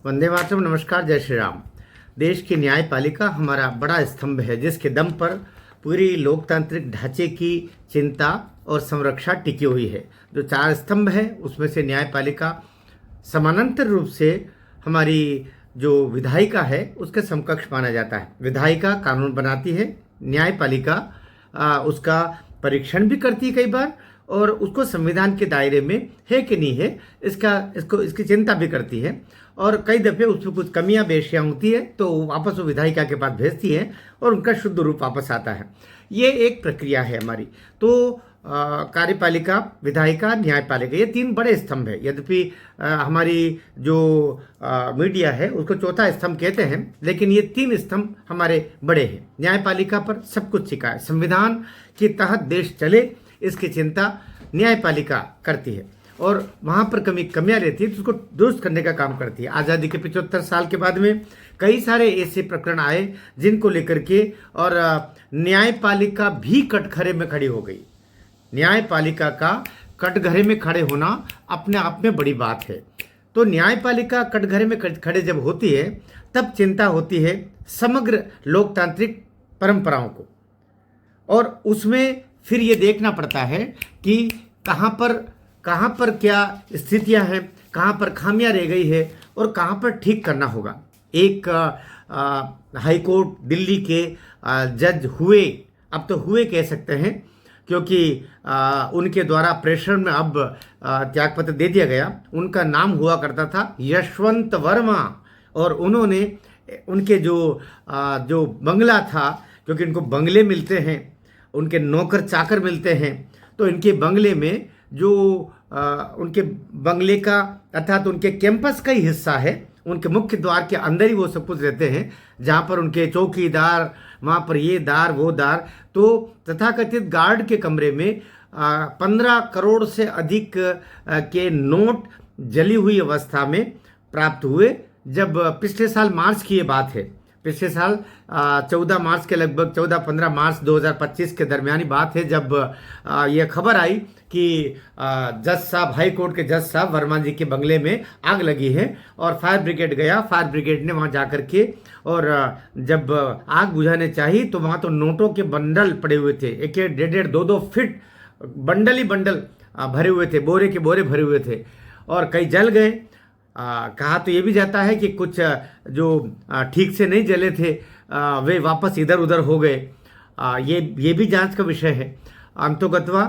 वंदे मातरम। नमस्कार, जय श्री राम। देश की न्यायपालिका हमारा बड़ा स्तंभ है जिसके दम पर पूरी लोकतांत्रिक ढांचे की चिंता और संरक्षा टिकी हुई है। जो चार स्तंभ है उसमें से न्यायपालिका समानांतर रूप से हमारी जो विधायिका है उसके समकक्ष माना जाता है। विधायिका कानून बनाती है, न्यायपालिका उसका परीक्षण भी करती है कई बार, और उसको संविधान के दायरे में है कि नहीं है इसकी चिंता भी करती है। और कई दफ़े उसमें कुछ कमियां बेशियां होती है तो वापस वो विधायिका के पास भेजती है और उनका शुद्ध रूप वापस आता है। ये एक प्रक्रिया है हमारी। तो कार्यपालिका, विधायिका, न्यायपालिका, ये तीन बड़े स्तंभ है। यद्यपि हमारी जो मीडिया है उसको चौथा स्तंभ कहते हैं, लेकिन ये तीन स्तंभ हमारे बड़े हैं। न्यायपालिका पर सब कुछ छिका है। संविधान के तहत देश चले इसकी चिंता न्यायपालिका करती है और वहाँ पर कमियां रहती है तो उसको दुरुस्त करने का काम करती है। आज़ादी के 75 साल के बाद में कई सारे ऐसे प्रकरण आए जिनको लेकर के और न्यायपालिका भी कटघरे में खड़ी हो गई। न्यायपालिका का कटघरे में खड़े होना अपने आप में बड़ी बात है। तो न्यायपालिका कटघरे में खड़े जब होती है तब चिंता होती है समग्र लोकतांत्रिक परंपराओं को, और उसमें फिर ये देखना पड़ता है कि कहाँ पर क्या स्थितियां हैं, कहाँ पर खामियां रह गई है और कहाँ पर ठीक करना होगा। एक हाई कोर्ट दिल्ली के जज हुए, अब तो हुए कह सकते हैं क्योंकि उनके द्वारा प्रेशर में अब त्यागपत्र दे दिया गया। उनका नाम हुआ करता था यशवंत वर्मा, और उन्होंने उनके जो बंगला था, क्योंकि इनको बंगले मिलते हैं, उनके नौकर चाकर मिलते हैं, तो इनके बंगले में जो उनके बंगले का अर्थात उनके कैंपस का ही हिस्सा है, उनके मुख्य द्वार के अंदर ही वो सब कुछ रहते हैं, जहाँ पर उनके चौकीदार, वहाँ पर ये दार वो दार। तो तथाकथित गार्ड के कमरे में 15 करोड़ से अधिक के नोट जली हुई अवस्था में प्राप्त हुए। जब पिछले साल मार्च की ये बात है, पिछले साल 14 मार्च के लगभग 14-15 मार्च 2025 के दरमियानी बात है, जब यह खबर आई कि जज साहब, हाई कोर्ट के जज साहब वर्मा जी के बंगले में आग लगी है और फायर ब्रिगेड गया। फायर ब्रिगेड ने वहाँ जाकर के और जब आग बुझाने चाहिए तो वहाँ तो नोटों के बंडल पड़े हुए थे, 1-1.5, 2-2 फीट बंडल ही बंडल भरे हुए थे, बोरे के बोरे भरे हुए थे, और कई जल गए। कहा तो ये भी जाता है कि कुछ जो ठीक से नहीं जले थे वे वापस इधर उधर हो गए। ये भी जांच का विषय है। अंतोगत्वा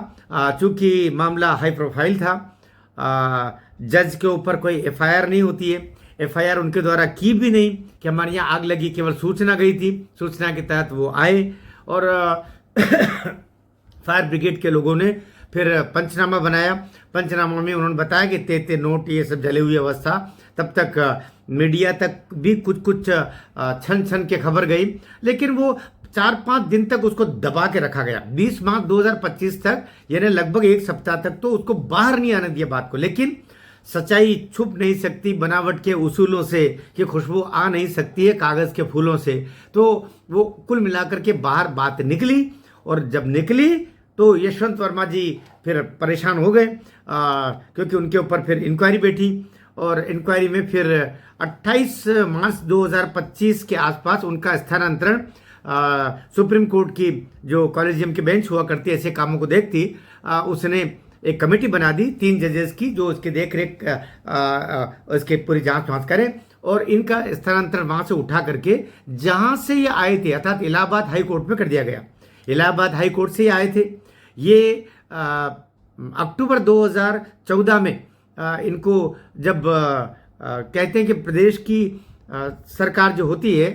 चूंकि मामला हाई प्रोफाइल था, जज के ऊपर कोई एफआईआर नहीं होती है, एफआईआर उनके द्वारा की भी नहीं कि हमारे यहाँ आग लगी, केवल सूचना गई थी। सूचना के तहत वो आए और फायर ब्रिगेड के लोगों ने फिर पंचनामा बनाया। पंचनामा में उन्होंने बताया कि तेते नोट ये सब जले हुई अवस्था। तब तक मीडिया तक भी कुछ छन के खबर गई, लेकिन वो 4-5 दिन तक उसको दबा के रखा गया। 20 मार्च 2025 तक, यानी लगभग एक सप्ताह तक तो उसको बाहर नहीं आने दिया बात को। लेकिन सच्चाई छुप नहीं सकती बनावट के उसूलों से, कि खुशबू आ नहीं सकती है कागज़ के फूलों से। तो वो कुल मिलाकर के बाहर बात निकली, और जब निकली तो यशवंत वर्मा जी फिर परेशान हो गए, क्योंकि उनके ऊपर फिर इंक्वायरी बैठी, और इंक्वायरी में फिर 28 मार्च 2025 के आसपास उनका स्थानांतरण सुप्रीम कोर्ट की जो कॉलेजियम की बेंच हुआ करती है ऐसे कामों को देखती, उसने एक कमेटी बना दी 3 जजेस की, जो उसकी देख रेख इसके पूरी जांच करें, और इनका स्थानांतरण वहाँ से उठा करके जहाँ से ये आए थे, अर्थात इलाहाबाद हाई कोर्ट में कर दिया गया। इलाहाबाद हाई कोर्ट से ये आए थे। ये अक्टूबर 2014 में इनको जब कहते हैं कि प्रदेश की सरकार जो होती है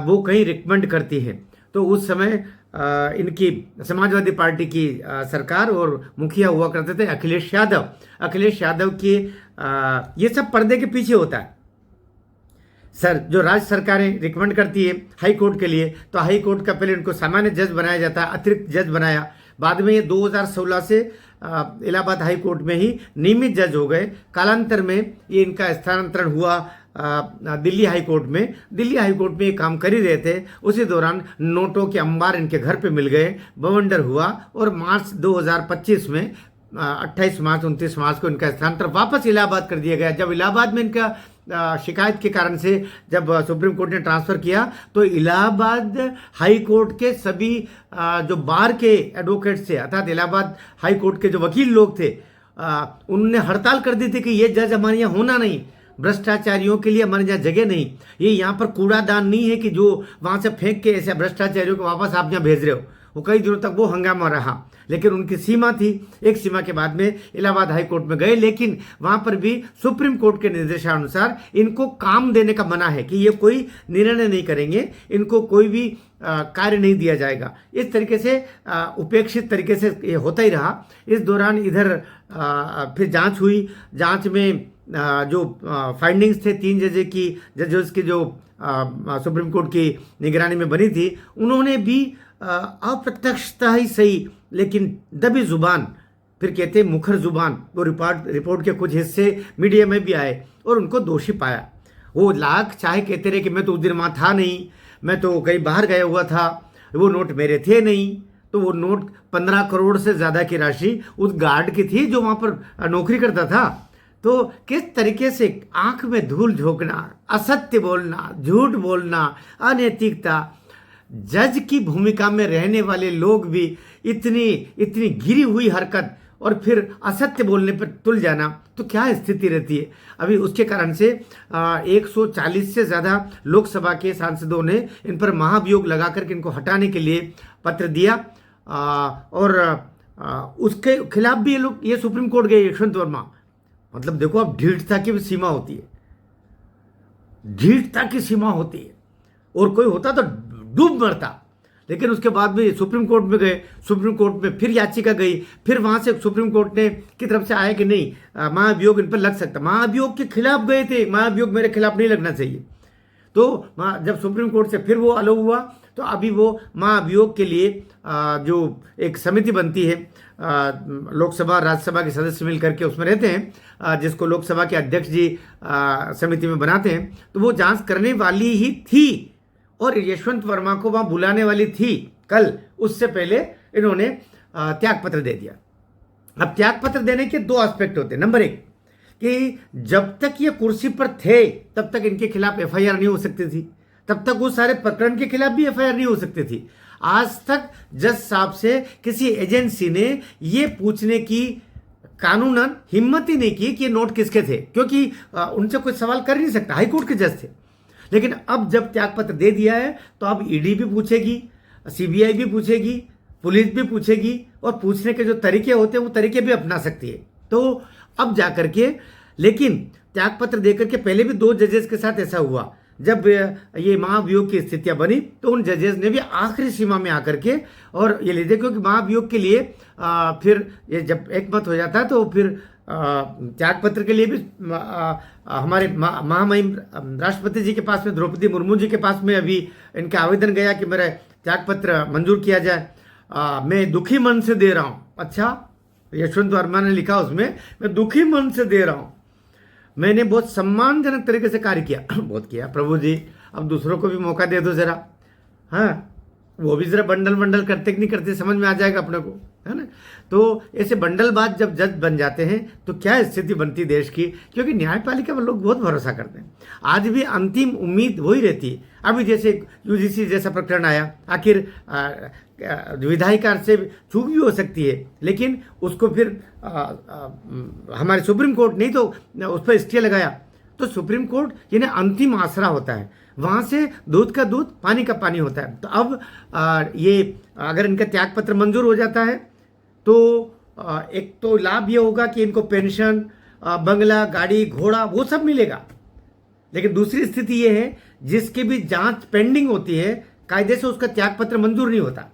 वो कहीं रिकमेंड करती है, तो उस समय इनकी समाजवादी पार्टी की सरकार और मुखिया हुआ करते थे अखिलेश यादव। अखिलेश यादव की ये सब पर्दे के पीछे होता है। सर, जो राज्य सरकारें रिकमेंड करती है हाई कोर्ट के लिए, तो हाई कोर्ट का पहले इनको सामान्य जज बनाया जाता है, अतिरिक्त जज बनाया। बाद में ये 2016 से इलाहाबाद हाई कोर्ट में ही नियमित जज हो गए। कालांतर में ये इनका स्थानांतरण हुआ दिल्ली हाई कोर्ट में। दिल्ली हाई कोर्ट में ये काम कर ही रहे थे, उसी दौरान नोटों के अंबार इनके घर पे मिल गए, बवंडर हुआ, और मार्च 2025 में 28 मार्च 29 मार्च को इनका स्थानांतरण वापस इलाहाबाद कर दिया गया। जब इलाहाबाद में इनका शिकायत के कारण से जब सुप्रीम कोर्ट ने ट्रांसफ़र किया तो इलाहाबाद हाई कोर्ट के सभी जो बार के एडवोकेट्स थे, अर्थात इलाहाबाद हाई कोर्ट के जो वकील लोग थे, उन्होंने हड़ताल कर दी थी कि ये जज हमारे यहाँ होना नहीं, भ्रष्टाचारियों के लिए हमारे यहाँ जगह नहीं, ये यहाँ पर कूड़ादान नहीं है कि जो वहाँ से फेंक के ऐसे भ्रष्टाचारियों को वापस आप यहाँ भेज रहे हो। वो कई दिनों तक वो हंगामा रहा, लेकिन उनकी सीमा थी। एक सीमा के बाद में इलाहाबाद हाई कोर्ट में गए, लेकिन वहाँ पर भी सुप्रीम कोर्ट के निर्देशानुसार इनको काम देने का मना है कि ये कोई निर्णय नहीं करेंगे, इनको कोई भी कार्य नहीं दिया जाएगा। इस तरीके से उपेक्षित तरीके से ये होता ही रहा। इस दौरान इधर फिर जांच हुई। जांच में जो फाइंडिंग्स थे 3 जजेस की जो सुप्रीम कोर्ट की निगरानी में बनी थी, उन्होंने भी अप्रत्यक्षता ही सही लेकिन दबी जुबान, फिर कहते हैं मुखर जुबान, वो रिपोर्ट के कुछ हिस्से मीडिया में भी आए और उनको दोषी पाया। वो लाख चाहे कहते रहे कि मैं तो उस दिन वहाँ था नहीं, मैं तो कहीं बाहर गया हुआ था, वो नोट मेरे थे नहीं, तो वो नोट 15 करोड़ से ज़्यादा की राशि उस गार्ड की थी जो वहाँ पर नौकरी करता था। तो किस तरीके से आंख में धूल झोंकना, असत्य बोलना, झूठ बोलना, अनैतिकता, जज की भूमिका में रहने वाले लोग भी इतनी गिरी हुई हरकत और फिर असत्य बोलने पर तुल जाना, तो क्या स्थिति रहती है। अभी उसके कारण से 140 से ज़्यादा लोकसभा के सांसदों ने इन पर महाभियोग लगा करके इनको हटाने के लिए पत्र दिया और उसके खिलाफ भी ये सुप्रीम कोर्ट गए। यशवंत वर्मा, मतलब देखो, अब ढीठता की भी सीमा होती है, ढीठता की सीमा होती है, और कोई होता तो डूब मरता। लेकिन उसके बाद भी सुप्रीम कोर्ट में गए, सुप्रीम कोर्ट में फिर याचिका गई, फिर वहाँ से सुप्रीम कोर्ट ने की तरफ से आया कि नहीं, महाभियोग इन पर लग सकता। महाभियोग के खिलाफ गए थे, महाभियोग मेरे खिलाफ नहीं लगना चाहिए। तो जब सुप्रीम कोर्ट से फिर वो अलो हुआ, तो अभी वो महाभियोग के लिए जो एक समिति बनती है, लोकसभा राज्यसभा के सदस्य मिल करके उसमें रहते हैं, जिसको लोकसभा के अध्यक्ष जी समिति में बनाते हैं, तो वो जांच करने वाली ही थी और यशवंत वर्मा को वहाँ बुलाने वाली थी कल। उससे पहले इन्होंने त्यागपत्र दे दिया। अब त्यागपत्र देने के 2 एस्पेक्ट होते हैं। नंबर 1 कि जब तक ये कुर्सी पर थे तब तक इनके खिलाफ एफआईआर नहीं हो सकती थी, तब तक उस सारे प्रकरण के खिलाफ भी एफआईआर नहीं हो सकती थी। आज तक जज साहब से किसी एजेंसी ने ये पूछने की कानूनन हिम्मत ही नहीं की कि ये नोट किसके थे, क्योंकि उनसे कोई सवाल कर ही नहीं सकता, हाईकोर्ट के जज थे। लेकिन अब जब त्यागपत्र दे दिया है तो अब ईडी भी पूछेगी, सीबीआई भी पूछेगी, पुलिस भी पूछेगी, और पूछने के जो तरीके होते हैं वो तरीके भी अपना सकती है। तो अब जा करके, लेकिन त्यागपत्र देकर के पहले भी 2 जजेस के साथ ऐसा हुआ। जब ये महाभियोग की स्थितियां बनी तो उन जजेस ने भी आखिरी सीमा में आकर के और ये लेते, क्योंकि महाभियोग के लिए फिर ये जब एक मत हो जाता है तो फिर त्यागपत्र के लिए भी हमारे महामहिम राष्ट्रपति जी के पास में, द्रौपदी मुर्मू जी के पास में अभी इनका आवेदन गया कि मेरा त्यागपत्र मंजूर किया जाए। मैं दुखी मन से दे रहा हूँ। अच्छा, यशवंत वर्मा ने लिखा उसमें, मैं दुखी मन से दे रहा हूँ, मैंने बहुत सम्मानजनक तरीके से कार्य किया। बहुत किया प्रभु जी, अब दूसरों को भी मौका दे दो जरा। हाँ, वो भी जरा बंडल करते कि नहीं करते समझ में आ जाएगा अपने को, है ना। तो ऐसे बंडलबाज जब जज बन जाते हैं तो क्या स्थिति बनती देश की, क्योंकि न्यायपालिका पर लोग बहुत भरोसा करते हैं। आज भी अंतिम उम्मीद वही रहती है। अभी जैसे यूजीसी जैसा प्रकरण आया, आखिर विधायिका से चूक भी हो सकती है, लेकिन उसको फिर हमारे सुप्रीम कोर्ट नहीं तो उस पर स्टे लगाया। तो सुप्रीम कोर्ट यानी अंतिम आसरा होता है, वहाँ से दूध का दूध पानी का पानी होता है। तो अब ये अगर इनका त्यागपत्र मंजूर हो जाता है तो एक तो लाभ ये होगा कि इनको पेंशन, बंगला, गाड़ी, घोड़ा वो सब मिलेगा। लेकिन दूसरी स्थिति ये है, जिसकी भी जांच पेंडिंग होती है, कायदे से उसका त्यागपत्र मंजूर नहीं होता,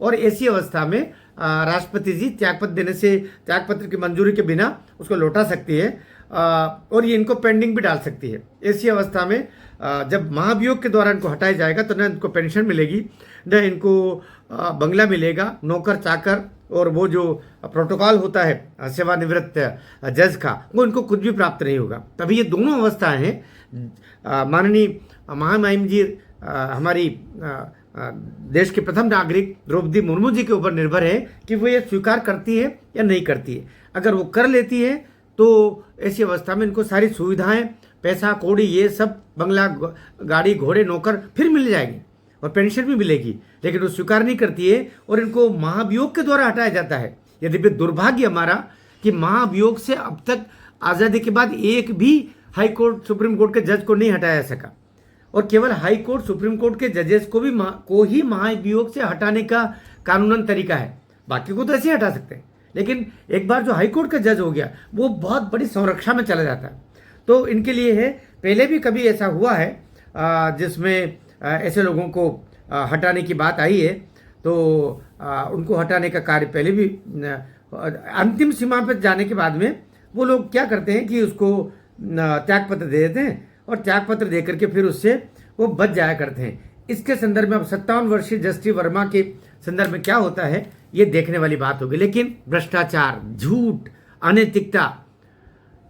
और ऐसी अवस्था में राष्ट्रपति जी त्यागपत्र देने से, त्यागपत्र की मंजूरी के बिना उसको लौटा सकती है और ये इनको पेंडिंग भी डाल सकती है। ऐसी अवस्था में जब महाभियोग के दौरान इनको हटाया जाएगा तो न इनको पेंशन मिलेगी, न इनको बंगला मिलेगा, नौकर चाकर और वो जो प्रोटोकॉल होता है सेवानिवृत्त जज का, वो इनको कुछ भी प्राप्त नहीं होगा। तभी ये दोनों अवस्थाएं हैं। माननीय महामहिम जी हमारी देश के प्रथम नागरिक द्रौपदी मुर्मू जी के ऊपर निर्भर है कि वो ये स्वीकार करती है या नहीं करती है। अगर वो कर लेती है तो ऐसी अवस्था में इनको सारी सुविधाएं, पैसा कौड़ी ये सब बंगला गाड़ी घोड़े नौकर फिर मिल जाएगी और पेंशन भी मिलेगी, लेकिन वो स्वीकार नहीं करती है और इनको महाभियोग के द्वारा हटाया जाता है। यद्यपि दुर्भाग्य हमारा कि महाभियोग से अब तक आज़ादी के बाद एक भी हाई कोर्ट सुप्रीम कोर्ट के जज को नहीं हटाया जा सका, और केवल हाई कोर्ट सुप्रीम कोर्ट के जजेस को ही महाभियोग से हटाने का कानूनन तरीका है, बाकी को तो ऐसे ही हटा सकते हैं। लेकिन एक बार जो हाई कोर्ट का जज हो गया वो बहुत बड़ी संरक्षा में चला जाता है। तो इनके लिए है, पहले भी कभी ऐसा हुआ है जिसमें ऐसे लोगों को हटाने की बात आई है, तो उनको हटाने का कार्य पहले भी अंतिम सीमा पर जाने के बाद में वो लोग क्या करते हैं कि उसको त्यागपत्र दे देते हैं और त्यागपत्र दे करके फिर उससे वो बच जाया करते हैं। इसके संदर्भ में अब 57 वर्षीय जस्टिस वर्मा के संदर्भ में क्या होता है ये देखने वाली बात होगी। लेकिन भ्रष्टाचार, झूठ, अनैतिकता,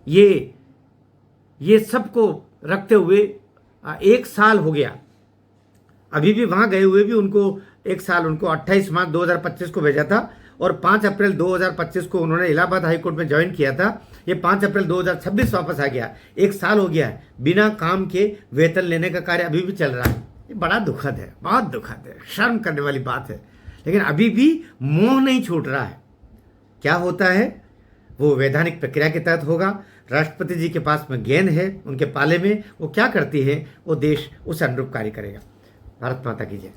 ये सबको रखते हुए 1 साल हो गया, अभी भी वहां गए हुए भी उनको 1 साल, उनको 28 मार्च 2025 को भेजा था और 5 अप्रैल 2025 को उन्होंने इलाहाबाद हाई कोर्ट में ज्वाइन किया था। ये 5 अप्रैल 2026 वापस आ गया, 1 साल हो गया है, बिना काम के वेतन लेने का कार्य अभी भी चल रहा है। ये बड़ा दुखद है, बहुत दुखद है, शर्म करने वाली बात है। लेकिन अभी भी मोह नहीं छूट रहा है। क्या होता है वो वैधानिक प्रक्रिया के तहत होगा। राष्ट्रपति जी के पास में गेंद है, उनके पाले में वो क्या करती है वो देश उस अनुरूप कार्य करेगा। भारत माता की जय।